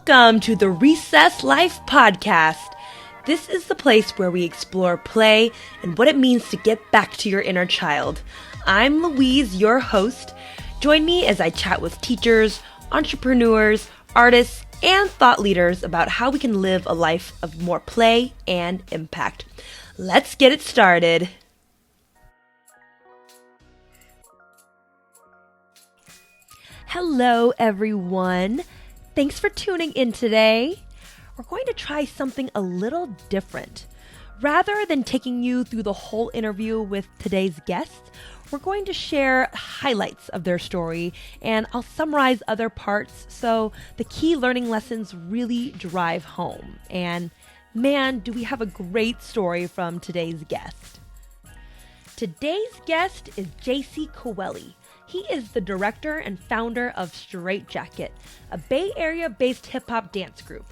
Welcome to the Recess Life Podcast. This is the place where we explore play and what it means to get back to your inner child. I'm Louise, your host. Join me as I chat with teachers, entrepreneurs, artists, and thought leaders about how we can live a life of more play and impact. Let's get it started. Hello, everyone. Thanks for tuning in today. We're going to try something a little different. Rather than taking you through the whole interview with today's guests, we're going to share highlights of their story, and I'll summarize other parts so the key learning lessons really drive home. And man, do we have a great story from today's guest. Today's guest is Caoile. He is the director and founder of Straitjacket, a Bay Area-based hip-hop dance group.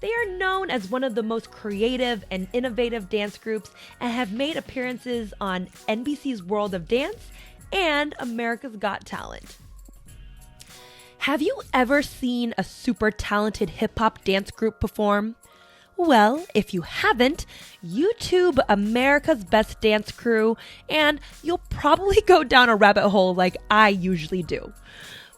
They are known as one of the most creative and innovative dance groups and have made appearances on NBC's World of Dance and America's Got Talent. Have you ever seen a super talented hip-hop dance group perform? Well, if you haven't, YouTube America's Best Dance Crew, and you'll probably go down a rabbit hole like I usually do.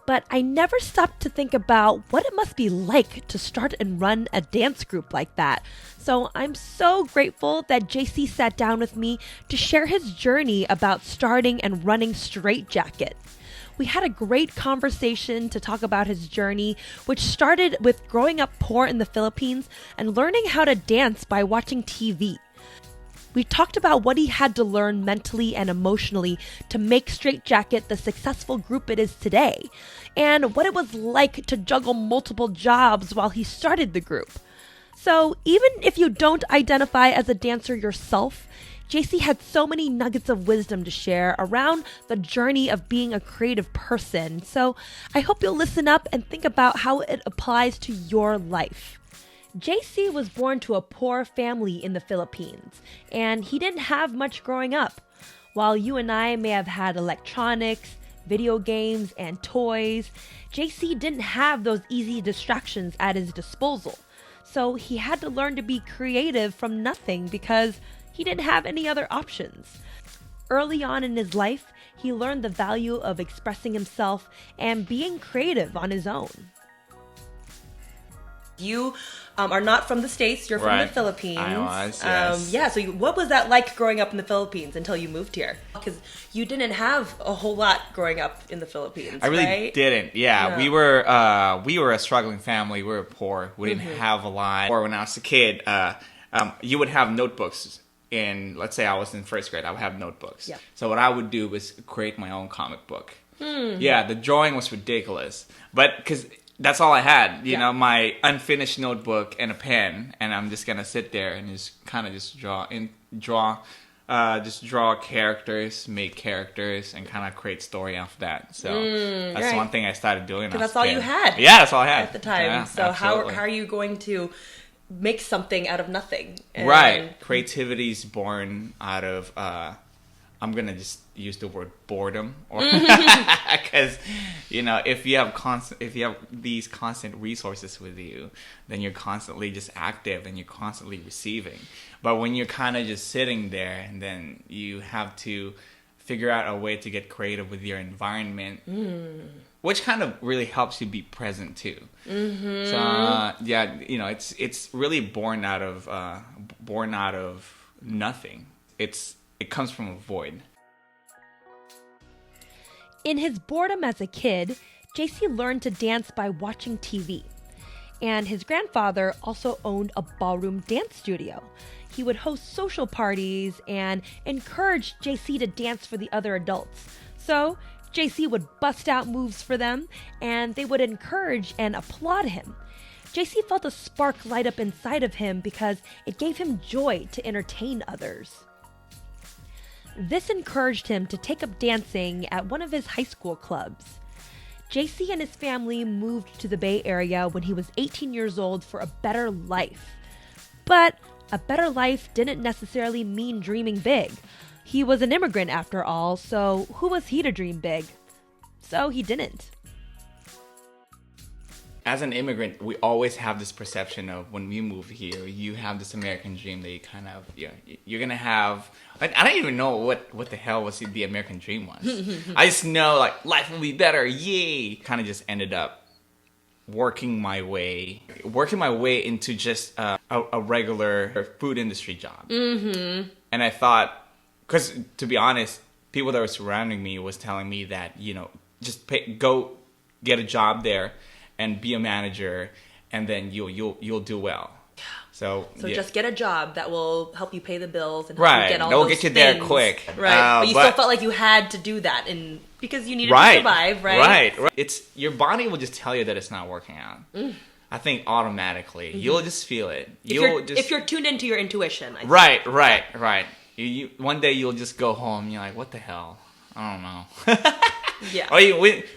But I never stopped to think about what it must be like to start and run a dance group like that. So I'm so grateful that JC sat down with me to share his journey about starting and running Straitjacket. We had a great conversation to talk about his journey, which started with growing up poor in the Philippines and learning how to dance by watching TV. We talked about what he had to learn mentally and emotionally to make Straitjacket the successful group it is today, and what it was like to juggle multiple jobs while he started the group. So even if you don't identify as a dancer yourself, JC had so many nuggets of wisdom to share around the journey of being a creative person. So I hope you'll listen up and think about how it applies to your life. JC was born to a poor family in the Philippines, and he didn't have much growing up. While you and I may have had electronics, video games, and toys, JC didn't have those easy distractions at his disposal. So he had to learn to be creative from nothing because he didn't have any other options. Early on in his life, he learned the value of expressing himself and being creative on his own. You are not from the States, you're from the Philippines. I was, yes. So what was that like growing up in the Philippines until you moved here? Because you didn't have a whole lot growing up in the Philippines, I really right? didn't. Yeah, we were a struggling family. We were poor. We didn't have a lot. Or when I was a kid, you would have notebooks. Let's say I was in first grade, I would have notebooks. Yeah. So what I would do was create my own comic book. Yeah, the drawing was ridiculous, but because that's all I had, you know, my unfinished notebook and a pen, and I'm just gonna sit there and just kind of just draw characters, make characters, and kind of create story off that. So that's one thing I started doing. Because that's all you had. Yeah, that's all I had at the time. Yeah, so how are you going to make something out of nothing? Right. Creativity is born out of, I'm going to just use the word boredom. Because, you know, if you have these constant resources with you, then you're constantly just active and you're constantly receiving. But when you're kind of just sitting there, and then you have to figure out a way to get creative with your environment, which kind of really helps you be present too. So yeah, you know, it's really born out of nothing. It comes from a void. In his boredom as a kid, JC learned to dance by watching TV. And his grandfather also owned a ballroom dance studio. He would host social parties and encourage JC to dance for the other adults. So JC would bust out moves for them, and they would encourage and applaud him. JC felt a spark light up inside of him because it gave him joy to entertain others. This encouraged him to take up dancing at one of his high school clubs. JC and his family moved to the Bay Area when he was 18 years old for a better life. But a better life didn't necessarily mean dreaming big. He was an immigrant after all, so who was he to dream big? So he didn't. as an immigrant, we always have this perception of when we move here, you have this American dream that you kind of, you're going to have. I don't even know what the hell was the American dream was. I just know, like, life will be better. Yay. Kind of just ended up working my way into just a regular food industry job. Mm-hmm. And I thought, because to be honest, people that were surrounding me was telling me that, just go get a job there and be a manager, and then you'll do well. So just get a job that will help you pay the bills and help you get all those get you things. there quick. Right, but you still felt like you had to do that, because you needed to survive, right? Right. It's your body will just tell you that it's not working out. I think automatically you'll just feel it. If you're tuned into your intuition. I think. Right. You one day you'll just go home and you're like, what the hell? I don't know. Yeah.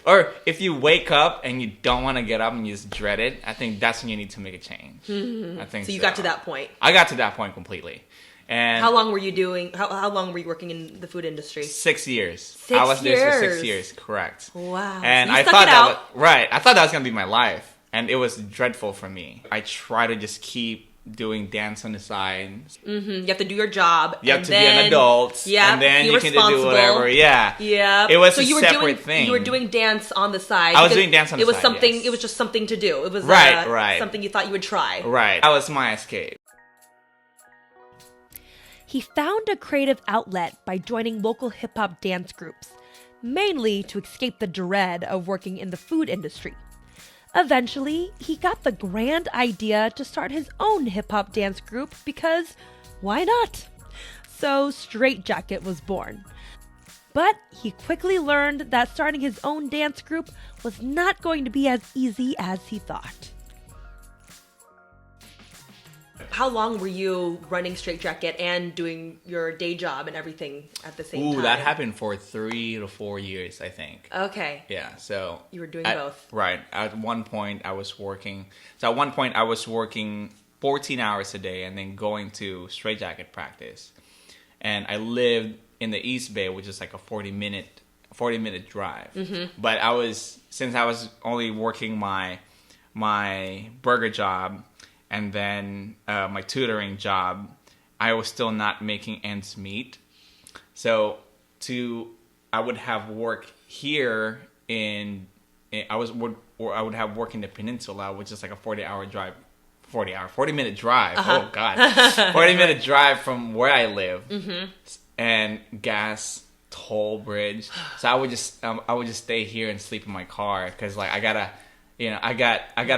Or if you wake up and you don't want to get up and you just dread it, I think that's when you need to make a change. Mm-hmm. I think so. You got to that point. I got to that point completely. And how long were you doing? How long were you working in the food industry? 6 years. 6 years. I was there for 6 years. Correct. Wow. And so you I stuck thought it out. I thought that was gonna be my life, and it was dreadful for me. I try to just keep doing dance on the side. Mm-hmm. You have to do your job. You have to be an adult. Yeah. And then you can do whatever. Yeah. Yeah. It was a separate thing. You were doing dance on the side. I was doing dance on the side. It was something. Yes. It was just something to do. It was right. something you thought you would try. Right. That was my escape. He found a creative outlet by joining local hip-hop dance groups, mainly to escape the dread of working in the food industry. Eventually, he got the grand idea to start his own hip-hop dance group because why not? So Straight Jacket was born. But he quickly learned that starting his own dance group was not going to be as easy as he thought. How long were you running Straight Jacket and doing your day job and everything at the same time? Ooh, that happened for 3 to 4 years, I think. Okay. Yeah, so... You were doing both. Right. At one point, I was working... So at one point, I was working 14 hours a day and then going to Straight Jacket practice. And I lived in the East Bay, which is like a 40-minute drive. Mm-hmm. But since I was only working my burger job... and then my tutoring job, I was still not making ends meet. So I would have work here I would have work in the peninsula, which is like a 40-minute drive. Uh-huh. Oh God, 40-minute drive from where I live, and gas, toll bridge. So I would just stay here and sleep in my car because like I gotta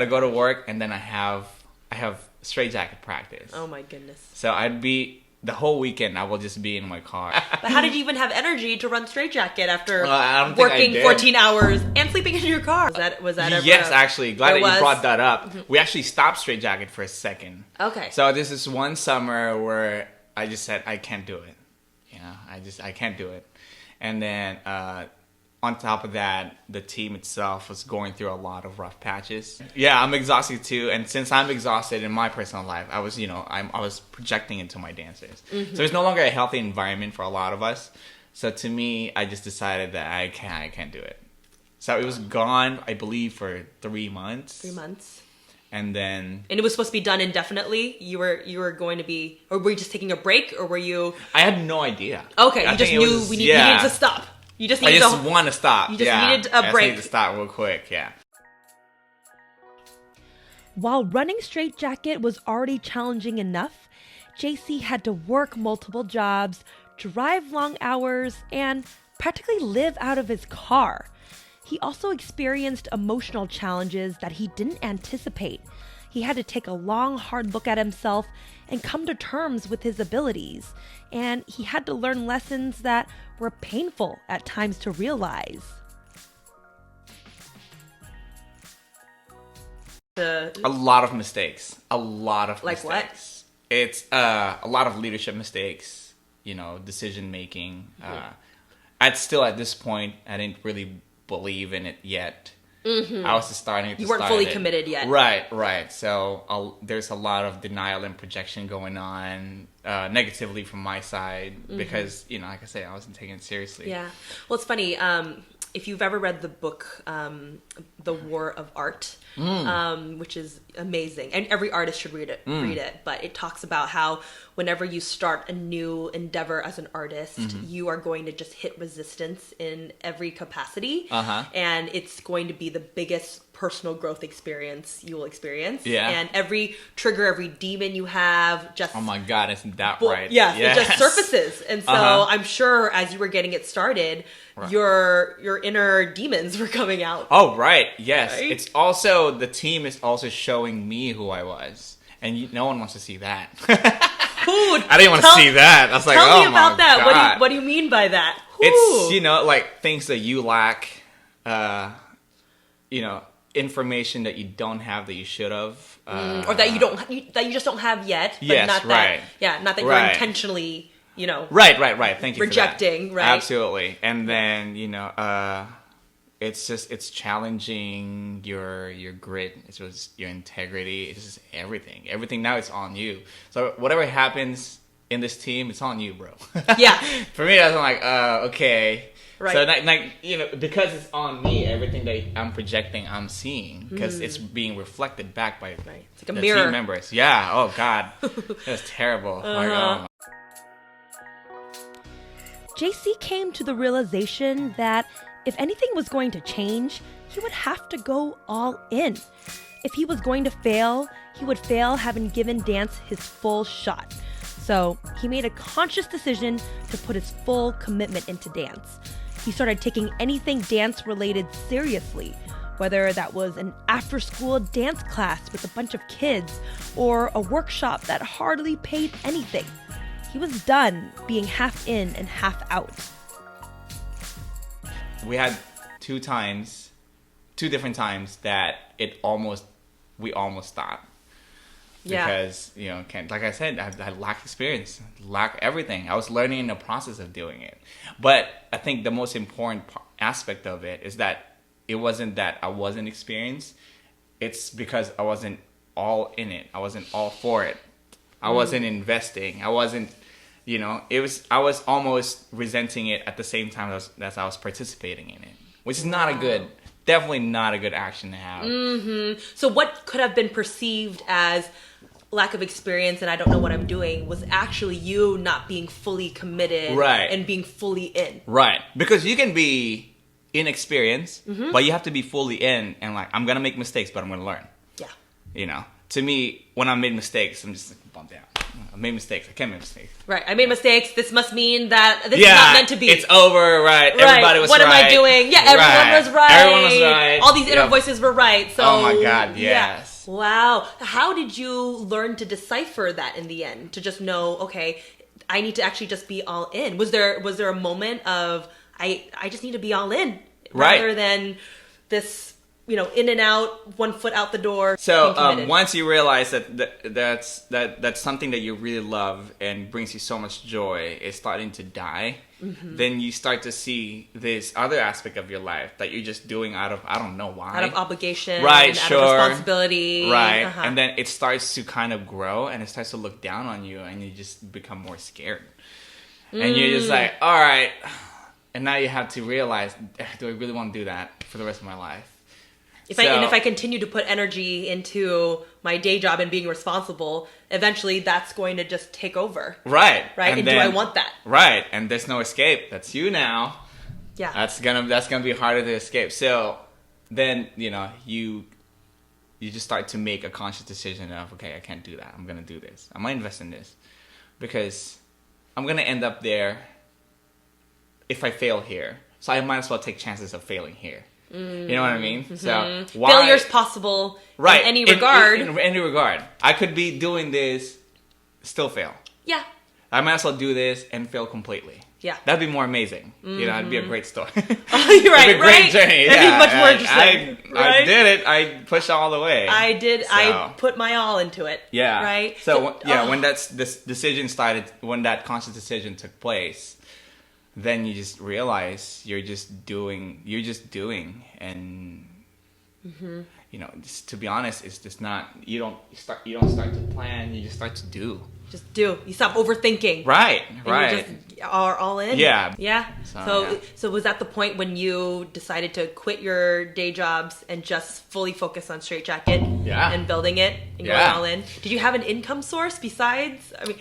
go to work, and then I have Straight Jacket practice. Oh my goodness. So the whole weekend I will just be in my car. But how did you even have energy to run Straight Jacket after working 14 hours and sleeping in your car? Was that ever? Yes, actually. Glad that you brought that up. Mm-hmm. We actually stopped Straight Jacket for a second. Okay. So this is one summer where I just said, I can't do it. I can't do it. And then on top of that, the team itself was going through a lot of rough patches. Yeah, I'm exhausted too, and since I'm exhausted in my personal life, I was projecting into my dancers. Mm-hmm. So it's no longer a healthy environment for a lot of us. So to me, I just decided that I can't do it. So it was gone, I believe, for 3 months. 3 months. And it was supposed to be done indefinitely. You were going to be, or were you just taking a break, or were you? I had no idea. Okay, you just knew we needed to stop. I just want to stop. You just needed a break. I just need to stop real quick, yeah. While running Straight Jacket was already challenging enough, JC had to work multiple jobs, drive long hours, and practically live out of his car. He also experienced emotional challenges that he didn't anticipate. He had to take a long, hard look at himself and come to terms with his abilities. And he had to learn lessons that were painful at times to realize. A lot of mistakes. Like what? It's a lot of leadership mistakes, decision making. Mm-hmm. At this point, I didn't really believe in it yet. Mm-hmm. I was just starting to You weren't fully committed yet. Right. So there's a lot of denial and projection going on negatively from my side because, like I said, I wasn't taking it seriously. Yeah. Well, it's funny. if you've ever read the book, The War of Art, which is amazing, and every artist should read it, but it talks about how whenever you start a new endeavor as an artist, you are going to just hit resistance in every capacity, and it's going to be the biggest personal growth experience you will experience. Yeah. And every trigger, every demon you have, just... Oh my God, isn't that right? Yes, it just surfaces. And so I'm sure as you were getting it started, your inner demons were coming out. Oh, right. Yes. Right? It's also, the team is also showing me who I was. And no one wants to see that. I didn't want to see that. I was like, tell oh me about my that. God. What do you mean by that? It's, like things that you lack, information that you don't have that you should have. Or that you just don't have yet. But Yes, not right. That, not that you're intentionally, Right. Thank you rejecting, for that. right? Absolutely. And then, it's challenging your grit, it's just your integrity, it's just everything now it's on you. So whatever happens in this team, it's on you, bro. Yeah. For me, that's like okay, right. So because it's on me, everything that I'm projecting, I'm seeing, because it's being reflected back by It's like a the mirror. team members. Yeah. Oh God, that's terrible. Like, oh my. JC came to the realization that if anything was going to change, he would have to go all in. If he was going to fail, he would fail having given dance his full shot. So he made a conscious decision to put his full commitment into dance. He started taking anything dance related seriously, whether that was an after-school dance class with a bunch of kids or a workshop that hardly paid anything. He was done being half in and half out. We had two different times that we almost stopped. Yeah. Because, like I said, I lack experience, lack everything. I was learning in the process of doing it. But I think the most important aspect of it is that it wasn't that I wasn't experienced. It's because I wasn't all in it. I wasn't all for it. I wasn't investing. I wasn't, I was almost resenting it at the same time as I was participating in it, which is definitely not a good action to have. Mm-hmm. So what could have been perceived as lack of experience and I don't know what I'm doing was actually you not being fully committed, right, and being fully in. Right. Because you can be inexperienced, but you have to be fully in and like, I'm going to make mistakes, but I'm going to learn. Yeah. To me, when I made mistakes, I'm just like, bummed out. I made mistakes. I can't make mistakes. Right. I made mistakes. This must mean that this is not meant to be. It's over, right. Everybody was what right. What am I doing? Yeah, everyone was right. Everyone was right. All these inner voices were right. So, oh my God, yes. Yeah. Wow. How did you learn to decipher that in the end? To just know, okay, I need to actually just be all in. Was there a moment of, I just need to be all in, rather than this, in and out, 1 foot out the door. So once you realize that's something that you really love and brings you so much joy is starting to die, then you start to see this other aspect of your life that you're just doing out of, I don't know why. Out of obligation. Right, out sure. of responsibility. Right. And then it starts to kind of grow and it starts to look down on you and you just become more scared. And you're just like, all right. And now you have to realize, do I really want to do that for the rest of my life? If I continue to put energy into my day job and being responsible, eventually that's going to just take over. Right. And do I want that? Right. And there's no escape. That's you now. Yeah. That's gonna be harder to escape. So then, you just start to make a conscious decision of, okay, I can't do that. I'm gonna do this. I'm gonna invest in this. Because I'm gonna end up there if I fail here. So I might as well take chances of failing here. You know what I mean? So failure's possible in any regard. In any regard. I could be doing this, still fail. Yeah. I might as well do this and fail completely. Yeah. That'd be more amazing. It'd be a great story. You're right, It'd be a great journey. It'd be much more interesting. I did it. I pushed all the way. I did. So. I put my all into it. Yeah. Right? So when this decision started, when that conscious decision took place, then you just realize you're just doing, and just to be honest, it's just not. You don't start to plan. You just start to do. just do. You stop overthinking. Right. You just are all in. Yeah. Yeah. So was that the point when you decided to quit your day jobs and just fully focus on Straight Jacket and building it and going all in? Did you have an income source besides? I mean,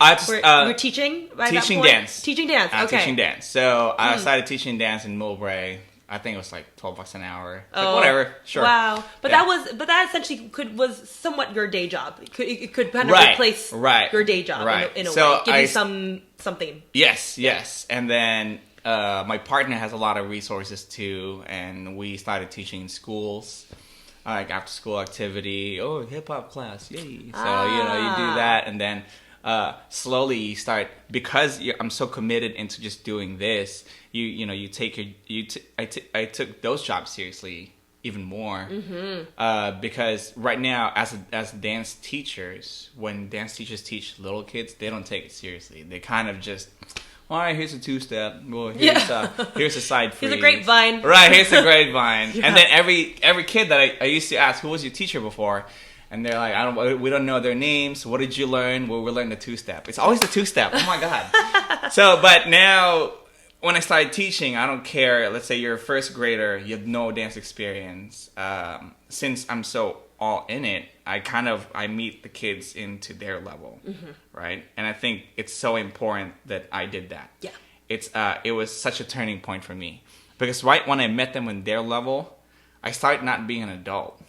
you were teaching by teaching that point? dance. Teaching dance. Okay. Teaching dance. So I started teaching dance in Millbrae. I think it was like $12 an hour. It's like, whatever, sure. Wow, but that essentially was somewhat your day job. It could kind of replace your day job in a way. Give you something. Yes. And then my partner has a lot of resources too, and we started teaching in schools, like after school activity. Oh, hip hop class, yay! So you do that, and then slowly you start, because I'm so committed into just doing this. I took those jobs seriously even more, because right now as dance teachers, when dance teachers teach little kids, they don't take it seriously. They kind of just, all right, here's a two-step. Well, here's a side freeze. Here's a grapevine. Right, here's a grapevine. And then every kid that I used to ask, who was your teacher before? And they're like, we don't know their names. What did you learn? Well, we learned the two-step. It's always the two-step. Oh my God. But now, when I started teaching, I don't care. Let's say you're a first grader, you have no dance experience. Since I'm so all in it, I meet the kids into their level, right? And I think it's so important that I did that. Yeah. It was such a turning point for me, because right when I met them in their level, I started not being an adult.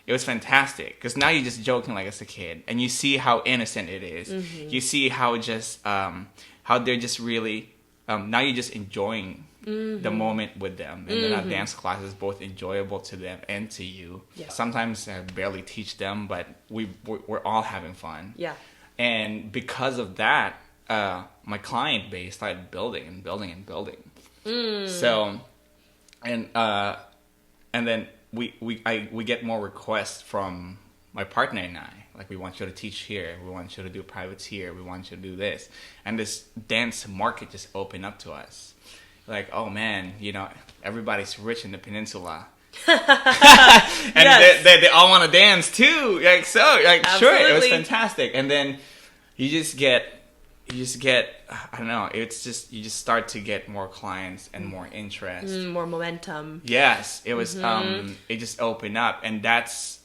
It was fantastic, because now you're just joking like it's a kid, and you see how innocent it is. You see how just how they're just really. Now you're just enjoying the moment with them. And then our dance class is both enjoyable to them and to you. Yeah. Sometimes I barely teach them, but we're all having fun. Yeah. And because of that, my client base started building and building and building. So, and then we get more requests from my partner and I. Like, we want you to teach here. We want you to do privates here. We want you to do this. And this dance market just opened up to us. Like, oh man, everybody's rich in the peninsula. And they all want to dance too. Like, so, like, sure, it was fantastic. And then you just get, I don't know, it's just, you just start to get more clients and more interest. More momentum. Yes, it was, it just opened up. And that's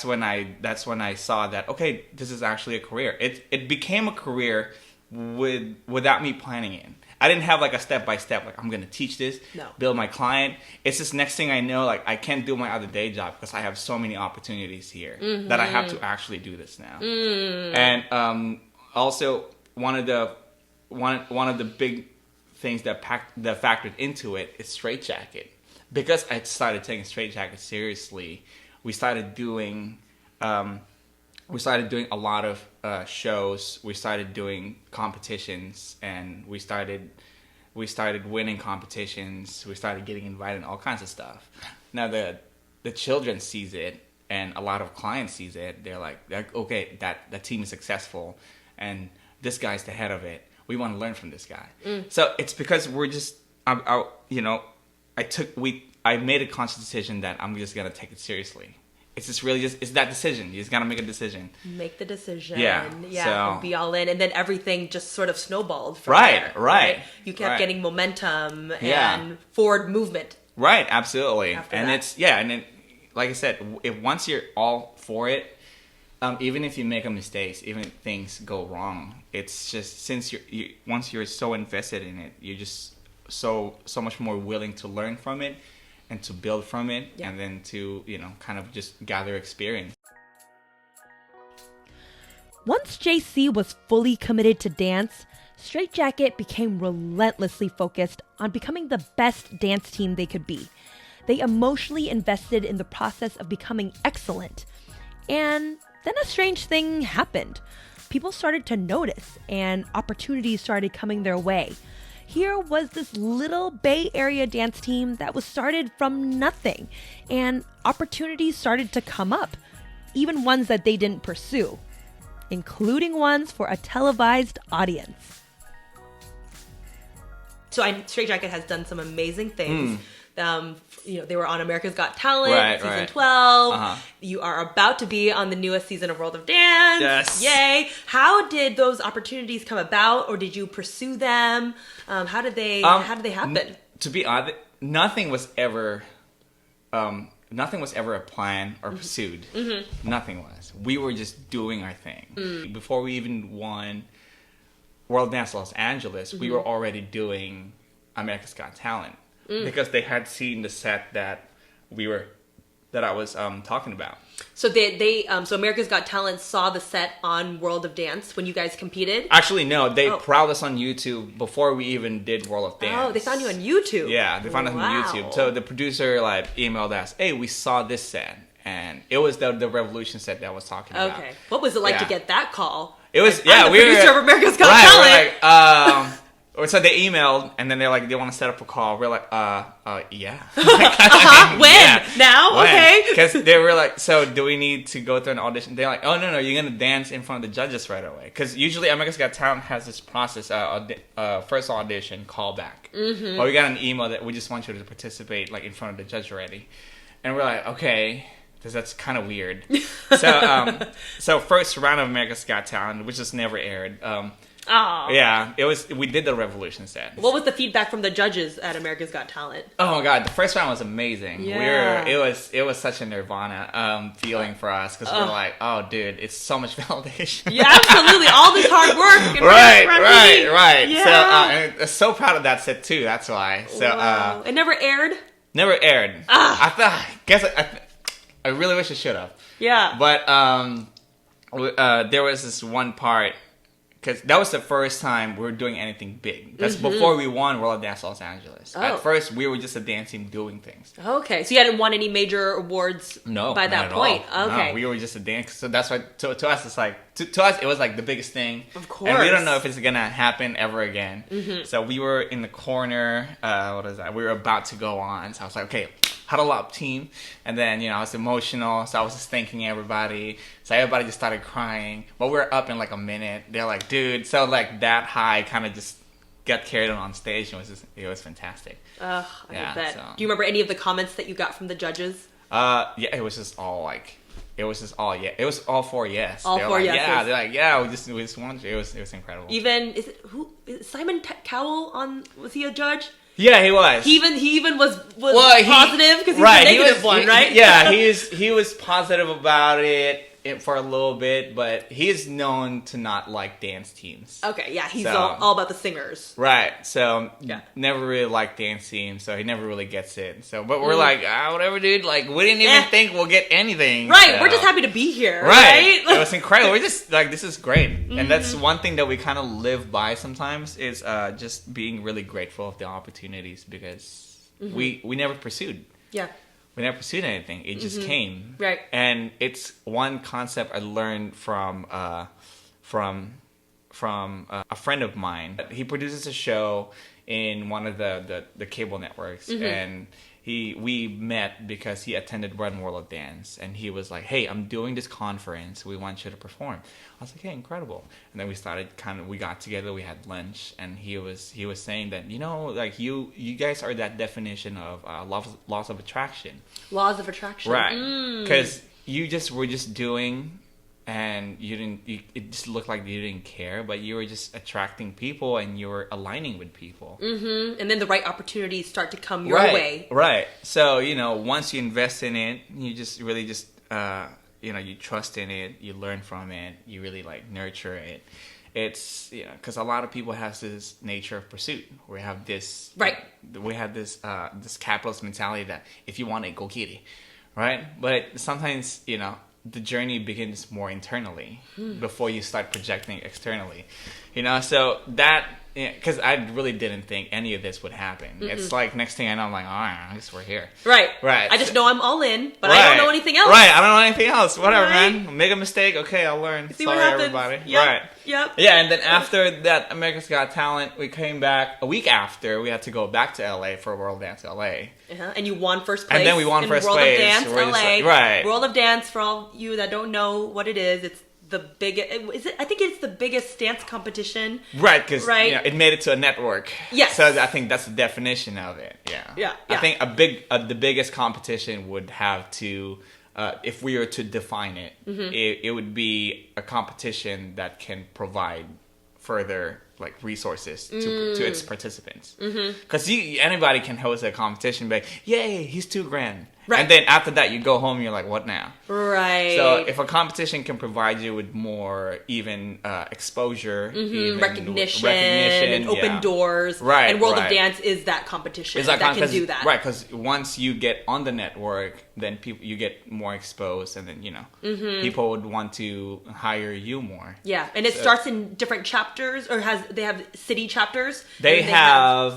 when I saw that, okay, this is actually a career. It became a career without me planning it. I didn't have like a step-by-step, like, I'm going to teach this, build my client. It's just next thing I know, like, I can't do my other day job because I have so many opportunities here that I have to actually do this now. And also, one of the big things that factored into it is Straight Jacket. Because I started taking Straight Jacket seriously, we started doing a lot of shows. We started doing competitions, and we started winning competitions. We started getting invited in all kinds of stuff. Now the children sees it, and a lot of clients sees it. They're like, okay, that team is successful, and this guy's the head of it. We want to learn from this guy. So it's because we're just, I made a conscious decision that I'm just gonna take it seriously. It's just really it's that decision. You just gotta make a decision. Make the decision. Yeah. So, be all in, and then everything just sort of snowballed from there. Right. You kept getting momentum and forward movement. Right. Absolutely. And that. and then, like I said, if once you're all for it, even if you make a mistake, even if things go wrong, it's just, since once you're so invested in it, you're just so much more willing to learn from it and to build from it, and then to, kind of just gather experience. Once JC was fully committed to dance, Straight Jacket became relentlessly focused on becoming the best dance team they could be. They emotionally invested in the process of becoming excellent. And then a strange thing happened. People started to notice, and opportunities started coming their way. Here was this little Bay Area dance team that was started from nothing, and opportunities started to come up, even ones that they didn't pursue, including ones for a televised audience. Straight Jacket has done some amazing things. They were on America's Got Talent, season 12. You are about to be on the newest season of World of Dance. Yes. Yay. How did those opportunities come about, or did you pursue them? How did they happen? To be honest, nothing was ever a plan or pursued. Nothing was. We were just doing our thing. Before we even won World Dance Los Angeles, we were already doing America's Got Talent because they had seen the set that I was talking about. So so America's Got Talent saw the set on World of Dance when you guys competed? Actually, no. They prowled us on YouTube before we even did World of Dance. Oh, they found you on YouTube? Yeah, they found us on YouTube. So the producer emailed us, hey, we saw this set. And it was the Revolution set that I was talking about. Okay. What was it like to get that call? It was, I'm the producer of America's Got Talent. We're like, so they emailed, and then they're like, they want to set up a call. We're like, yeah. When? Yeah. Now? When? Okay. Because they were like, so do we need to go through an audition? They're like, oh, no, you're going to dance in front of the judges right away. Because usually America's Got Talent has this process, first audition, callback. But we got an email that we just want you to participate in front of the judge already. And we're like, okay. Because that's kind of weird. So first round of America's Got Talent, which just never aired. Yeah, it was. We did the Revolution set. What was the feedback from the judges at America's Got Talent? Oh my god, the first round was amazing. Yeah. It was such a nirvana feeling for us because we were like, oh dude, it's so much validation. Yeah, absolutely, all this hard work. And right. Yeah. So and I'm so proud of that set too. That's why. So wow. It never aired. Never aired. I really wish it should have. Yeah. But there was this one part, because that was the first time we were doing anything big. That's before we won World of Dance Los Angeles. Oh. At first, we were just a dance team doing things. Okay, so you hadn't won any major awards by that point. All. Okay. No, we were just a dance. So that's why to us, it's like, to us, it was like the biggest thing. Of course. And we don't know if it's going to happen ever again. So we were in the corner. We were about to go on. So I was like, okay, huddle up, team. And then, I was emotional, so I was just thanking everybody. So everybody just started crying. But we were up in a minute. They're like, dude. So that high kind of just got carried on stage. And it was fantastic. I bet. So. Do you remember any of the comments that you got from the judges? Yeah, it was just all it was all four yes. All four yeses. Yeah, they're like, yeah, we just wanted to. It was incredible. Even Simon Caoile was he a judge? Yeah, he was. He even was positive because he's the negative one, right? Yeah, he was positive about it for a little bit, but he is known to not like dance teams. Okay, yeah, he's all about the singers. Right, so never really liked dance teams, so he never really gets it. So, but we're like, whatever, dude. We didn't even think we'll get anything. Right, so. We're just happy to be here. Right? It was incredible. We're just this is great, and that's one thing that we kind of live by sometimes is just being really grateful of the opportunities because we never pursued. Yeah. We never pursued anything. It just came. Right. And it's one concept I learned from a friend of mine. He produces a show in one of the cable networks, and we met because he attended One World of Dance, and he was like, "Hey, I'm doing this conference. We want you to perform." I was like, "Hey, incredible!" And then we got together. We had lunch, and he was saying that you guys are that definition of laws of attraction. Laws of attraction, right? Because you were just doing. And it just looked like you didn't care, but you were just attracting people and you were aligning with people. And then the right opportunities start to come your way. Right. So, once you invest in it, you just really you trust in it, you learn from it, you really nurture it. It's, because a lot of people have this nature of pursuit. We have this, we have this capitalist mentality that if you want it, go get it. Right. But sometimes, the journey begins more internally before you start projecting externally, so that, because I really didn't think any of this would happen. It's next thing I know, I'm like, I guess we're here. Right. I just know I'm all in, but I don't know anything else. Right, I don't know anything else. Whatever, man. Make a mistake, okay, I'll learn. See Sorry, what happens. everybody. Yep. Right. Yep. Yeah, and then after that America's Got Talent, we came back a week after. We had to go back to LA for World Dance LA. And you won first place. And then we won first World place. World of Dance LA. Right. World of Dance, for all you that don't know what it is, it's the biggest. Is it? I think it's the biggest dance competition. Right, because right? it made it to a network. Yes. So I think that's the definition of it. Yeah. Yeah. I think the biggest competition would have to, if we were to define it, it would be a competition that can provide further like resources to its participants. Because anybody can host a competition, but yay, he's $2,000. Right. And then after that, you go home, you're like, what now? Right. So if a competition can provide you with more even exposure, even recognition and open doors, right? And World of Dance is that competition that can do that, right? Because once you get on the network, then you get more exposed, and then people would want to hire you more. Yeah, and it starts in different chapters, or they have city chapters. They have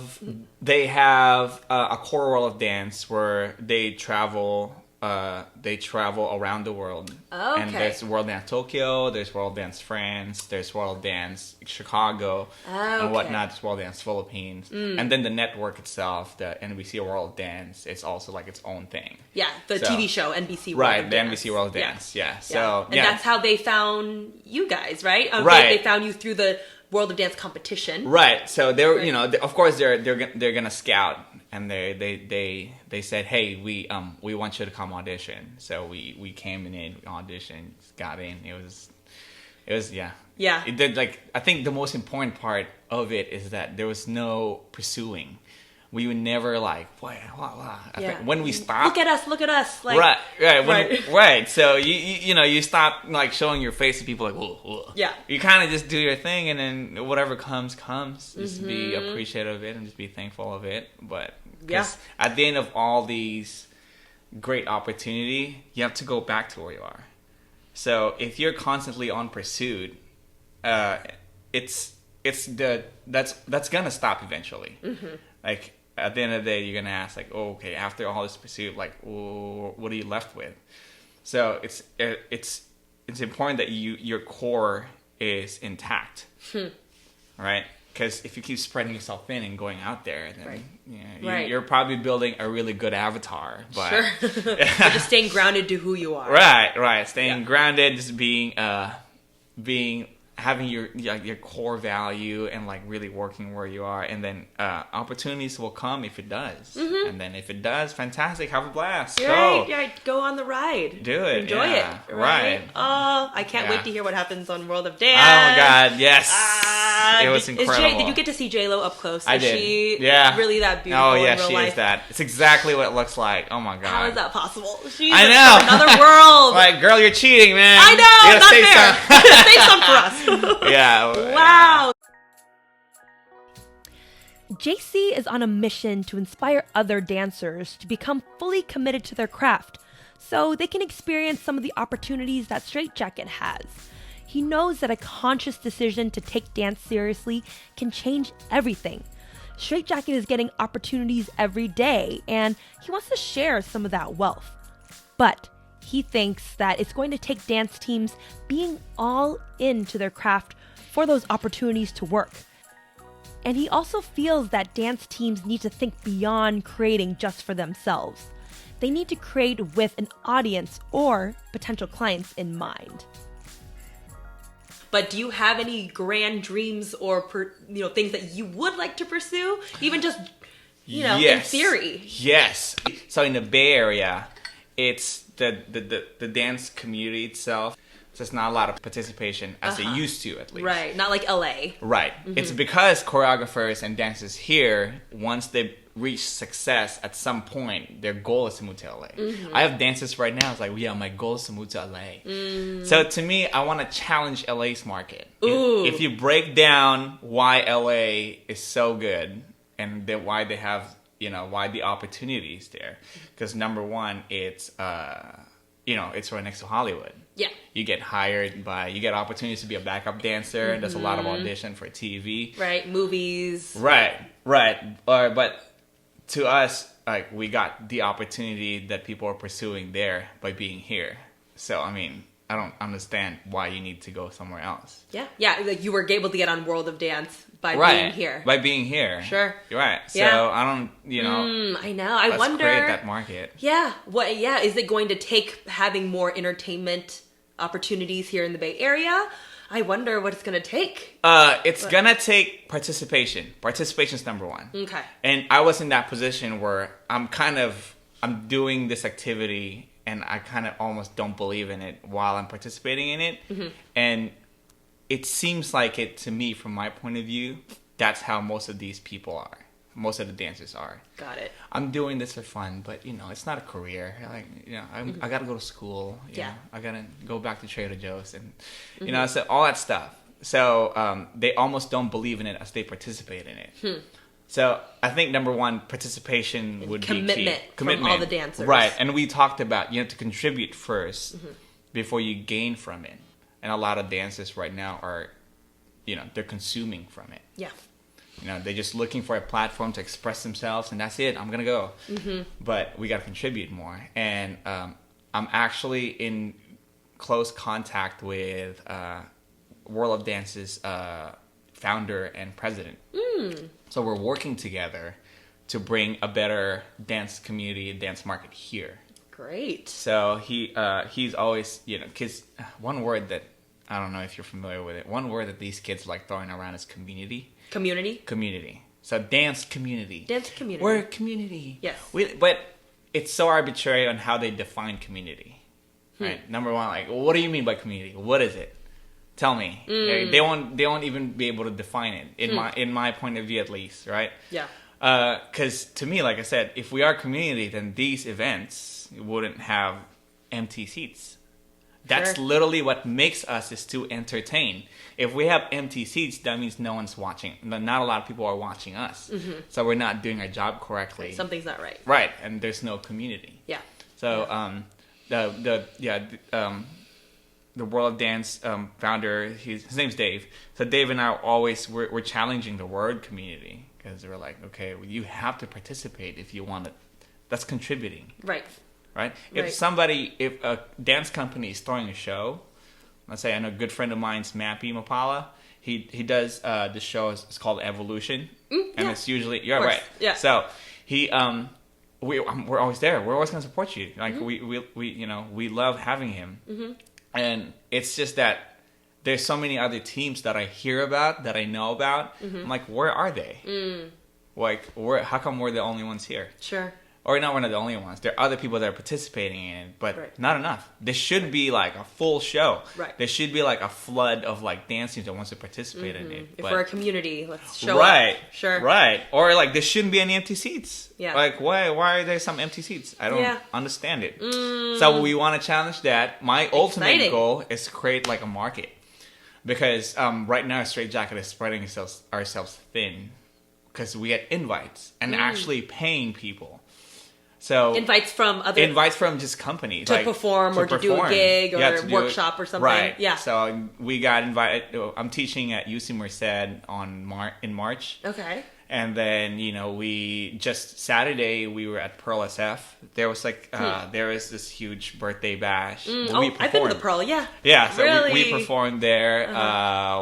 a core World of Dance where they travel around the world. Okay. And there's World Dance Tokyo, there's World Dance France, there's World Dance Chicago, and whatnot. There's World Dance Philippines, and then the network itself, the NBC World Dance, it's also like its own thing. Yeah, the TV show NBC World right, of the Dance. NBC World Dance. Yeah. So and that's how they found you guys, right? Right. They found you through the World of Dance competition. Right. So they're of course they're gonna scout, and they said, hey, we want you to come audition. So we came in, auditioned, got in. It was yeah. It did, like, I think the most important part of it is that there was no pursuing. We would never like, what. I think when we stopped, look at us, like, right. So you stop like showing your face to people, like, whoa. Yeah. You kind of just do your thing, and then whatever comes. Just be appreciative of it and just be thankful of it. But at the end of all these great opportunity, you have to go back to where you are. So if you're constantly on pursuit, that's gonna stop eventually. Like, at the end of the day, you're gonna ask, like, oh, okay, after all this pursuit, like, what are you left with? So it's important that your core is intact, right? Because if you keep spreading yourself thin and going out there, then you're probably building a really good avatar, but but just staying grounded to who you are. Right. Staying grounded, just having your core value and like really working where you are, and then opportunities will come if it does, and then if it does, fantastic, have a blast. Go on the ride, do it, enjoy it, right? Oh, I can't wait to hear what happens on World of Dance. Oh my God, yes, it was incredible. Did you get to see J-Lo up close? I did. She really that beautiful? Oh yeah, in real she life? is that. It's exactly what it looks like. Oh my God, how is that possible? She's I know, from another world. Like, girl, you're cheating, man. I know, not fair. Save some for us. Yeah. Wow. JC is on a mission to inspire other dancers to become fully committed to their craft so they can experience some of the opportunities that Straight Jacket has. He knows that a conscious decision to take dance seriously can change everything. Straight Jacket is getting opportunities every day, and he wants to share some of that wealth. But he thinks that it's going to take dance teams being all into their craft for those opportunities to work. And he also feels that dance teams need to think beyond creating just for themselves. They need to create with an audience or potential clients in mind. But do you have any grand dreams or things that you would like to pursue, even just in theory? Yes. So in the Bay Area, it's the dance community itself. So there's not a lot of participation as they used to, at least. Right, not like LA. Right. It's because choreographers and dancers here, once they reach success at some point, their goal is to move to LA. I have dancers right now, it's like, yeah, my goal is to move to LA. So to me, I want to challenge LA's market. Ooh. If you break down why LA is so good and why they have, why the opportunity is there. Because number one, it's right next to Hollywood. Yeah. You get you get opportunities to be a backup dancer. There's a lot of audition for TV. Right, movies. Right. But to us, like, we got the opportunity that people are pursuing there by being here. So, I mean, I don't understand why you need to go somewhere else. Yeah, like you were able to get on World of Dance by being here. By being here. Sure. You're right. So I don't, I know. I wonder. Let's create that market. Yeah. Is it going to take having more entertainment opportunities here in the Bay Area. I wonder what it's going to take. It's going to take participation. Participation's number one. Okay. And I was in that position where I'm doing this activity and I kind of almost don't believe in it while I'm participating in it. Mm-hmm. And it seems like it to me, from my point of view, that's how most of these people are. Most of the dancers are. Got it. I'm doing this for fun, but it's not a career. Like, I got to go to school. You know, I got to go back to Trader Joe's and, so all that stuff. So they almost don't believe in it as they participate in it. So I think number one, participation would be key. Commitment from all the dancers. Right. And we talked about, you have to contribute first before you gain from it. And a lot of dancers right now are, they're consuming from it. Yeah. They're just looking for a platform to express themselves, and that's it. I'm going to go. But we got to contribute more. And I'm actually in close contact with World of Dance's founder and president. So we're working together to bring a better dance community, dance market here. Great. So he's always, because one word that, I don't know if you're familiar with it, one word that these kids like throwing around is community. Community. So dance community. We're a community. Yes. But it's so arbitrary on how they define community. Right? Number one, like, what do you mean by community? What is it? Tell me. They won't even be able to define it in my point of view, at least. Right? Yeah. Because to me, like I said, if we are community, then these events wouldn't have empty seats. That's literally what makes us, is to entertain. If we have empty seats, that means no one's watching. Not a lot of people are watching us. So we're not doing our job correctly. Something's not right. Right, and there's no community. Yeah. So the World of Dance founder, his name's Dave. So Dave and I we're challenging the word community, because we're like, okay, well, you have to participate if you want it. That's contributing. Right. Right? If a dance company is throwing a show, let's say I know a good friend of mine's Mappy Mapala, he does the show, it's called Evolution. And it's usually, you're right. Yeah. So we're always there. We're always going to support you. Like we love having him. And it's just that there's so many other teams that I hear about, that I know about. I'm like, where are they? Like, how come we're the only ones here? Sure. Or not one of the only ones. There are other people that are participating in it, but not enough. There should be like a full show. Right. There should be like a flood of like dance teams that wants to participate in it. If we're a community, let's show up. Sure. Right. Or like there shouldn't be any empty seats. Yeah. Like why are there some empty seats? I don't understand it. So we want to challenge that. My ultimate goal is to create like a market. Because right now Straight Jacket is spreading ourselves thin. Because we get invites and actually paying people. So invites from just companies to perform or to do a gig or a workshop or something. Right. Yeah. So we got invited. I'm teaching at UC Merced in March. Okay. And then we just Saturday we were at Pearl SF. There was there was this huge birthday bash. I've been to the Pearl. Yeah. Yeah. So really? we performed there.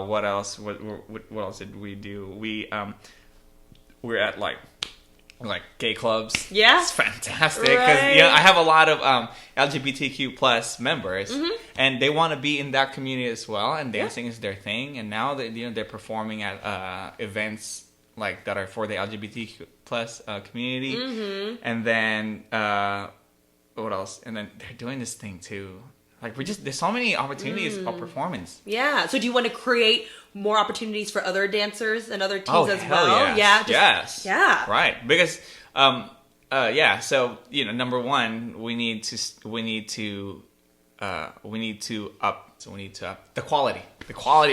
What else? What else did we do? We're at like gay clubs. Yeah. It's fantastic because I have a lot of LGBTQ plus members and they want to be in that community as well, and dancing is their thing, and now they're performing at events like that are for the LGBTQ plus community. And then what else? And then they're doing this thing too. Like there's so many opportunities of performance. Yeah. So do you want to create more opportunities for other dancers and other teams as well? Yes. Yeah. Yeah. Right. Because so number one, we need to up the quality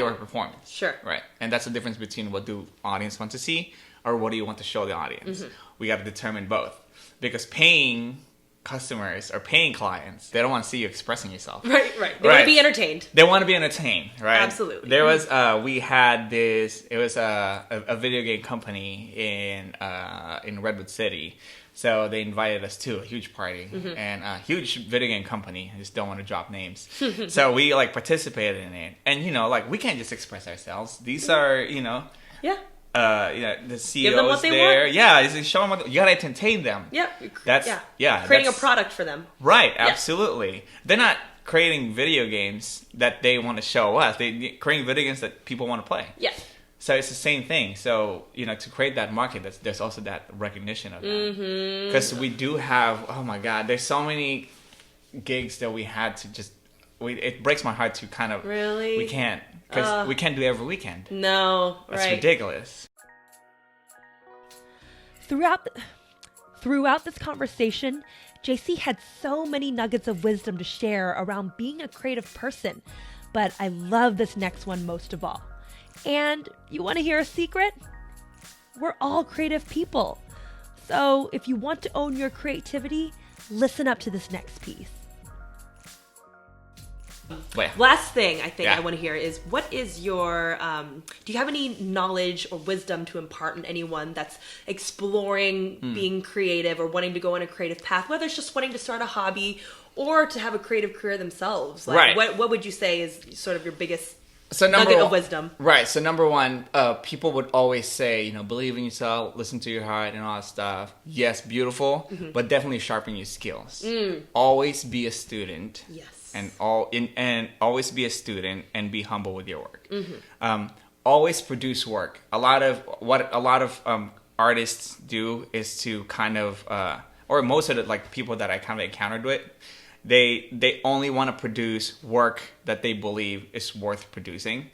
of our performance. Sure. Right. And that's the difference between what do audience want to see or what do you want to show the audience. We got to determine both, because paying customers or paying clients, they don't want to see you expressing yourself. Right. They want to be entertained. They want to be entertained, right? Absolutely. There was we had this. It was a video game company in Redwood City, so they invited us to a huge party and a huge video game company. I just don't want to drop names. So we participated in it, and we can't just express ourselves. These are the CEOs there. Want. Yeah, show them you gotta entertain them. Yeah, creating a product for them. Right, absolutely. They're not creating video games that they want to show us. They creating video games that people want to play. Yeah. So it's the same thing. So, to create that market, there's also that recognition of that. Because we do have, oh my God, there's so many gigs that we had to just, it breaks my heart to kind of, really? we can't, because we can't do every weekend. No, That's right. ridiculous. Throughout this conversation, JC had so many nuggets of wisdom to share around being a creative person, but I love this next one most of all. And you want to hear a secret? We're all creative people. So if you want to own your creativity, listen up to this next piece. Last thing I think Yeah. I want to hear is, what is your, do you have any knowledge or wisdom to impart on anyone that's exploring being creative or wanting to go on a creative path, whether it's just wanting to start a hobby or to have a creative career themselves? Like, Right. what would you say is sort of your biggest So nugget of wisdom? Right. So number one, people would always say, believe in yourself, listen to your heart, and all that stuff. Yes, beautiful, but definitely sharpen your skills. Always be a student. Yes. And always be a student and be humble with your work. Always produce work. What a lot of artists do is to kind of, or most of the people that I kind of encountered with, they only want to produce work that they believe is worth producing,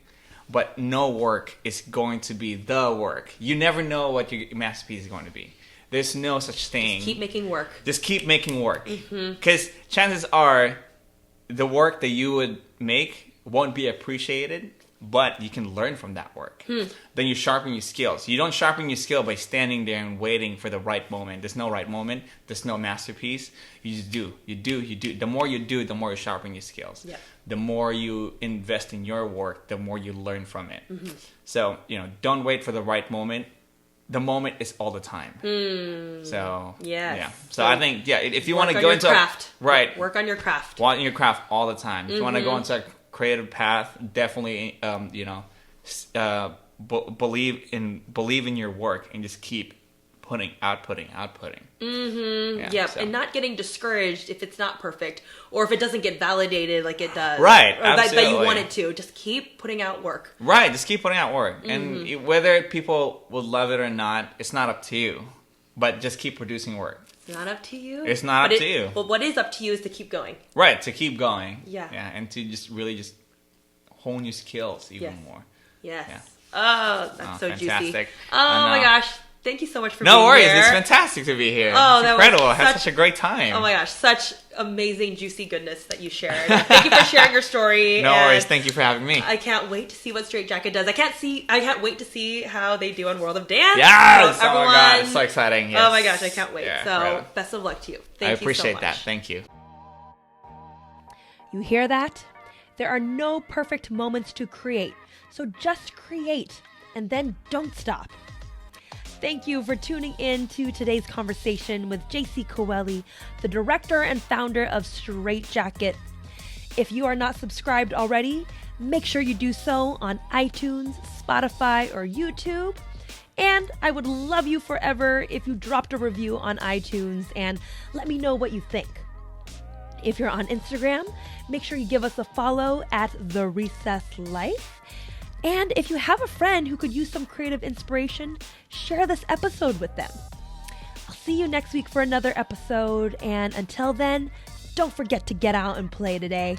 but no work is going to be the work. You never know what your masterpiece is going to be. There's no such thing. Just keep making work. Just keep making work, because chances are, the work that you would make won't be appreciated, but you can learn from that work. Then you sharpen your skills. You don't sharpen your skill by standing there and waiting for the right moment. There's no right moment. There's no masterpiece. You just do. You do. The more you do, the more you sharpen your skills. Yeah. The more you invest in your work, the more you learn from it. So, don't wait for the right moment. The moment is all the time. So, Yes. yeah. So I think, if you want to Work go on your into craft. right. Work on your craft. Want your craft all the time. If you want to go into a creative path, definitely, believe in your work and just keep outputting. Yep, and not getting discouraged if it's not perfect or if it doesn't get validated like it does. Right, or that you absolutely. want it to. Just keep putting out work. Right, just keep putting out work. And whether people will love it or not, it's not up to you. But just keep producing work. It's not up to you. It's not up to you. But what is up to you is to keep going. Right, to keep going. Yeah. Yeah, and to just really just hone your skills even more. Yes. Yeah. Oh, that's so fantastic. juicy. Oh my gosh. Thank you so much for being No worries, here. it's fantastic to be here. Oh, it's that incredible. I was had such- such a great time. Oh my gosh, such amazing, juicy goodness that you shared. Thank you for sharing your story. No and worries, thank you for having me. I can't wait to see what Straight Jacket does. I can't wait to see how they do on World of Dance. Yes! So Oh my god, it's so exciting. Yes. Oh my gosh, I can't wait. Yeah, so right. best of luck to you. Thank you I so appreciate much. that. Thank you. You hear that? There are no perfect moments to create, so just create and then don't stop. Thank you for tuning in to today's conversation with JC Caoile, the director and founder of Straight Jacket. If you are not subscribed already, make sure you do so on iTunes, Spotify, or YouTube. And I would love you forever if you dropped a review on iTunes and let me know what you think. If you're on Instagram, make sure you give us a follow at The Recess Life. And if you have a friend who could use some creative inspiration, share this episode with them. I'll see you next week for another episode, and until then, don't forget to get out and play today.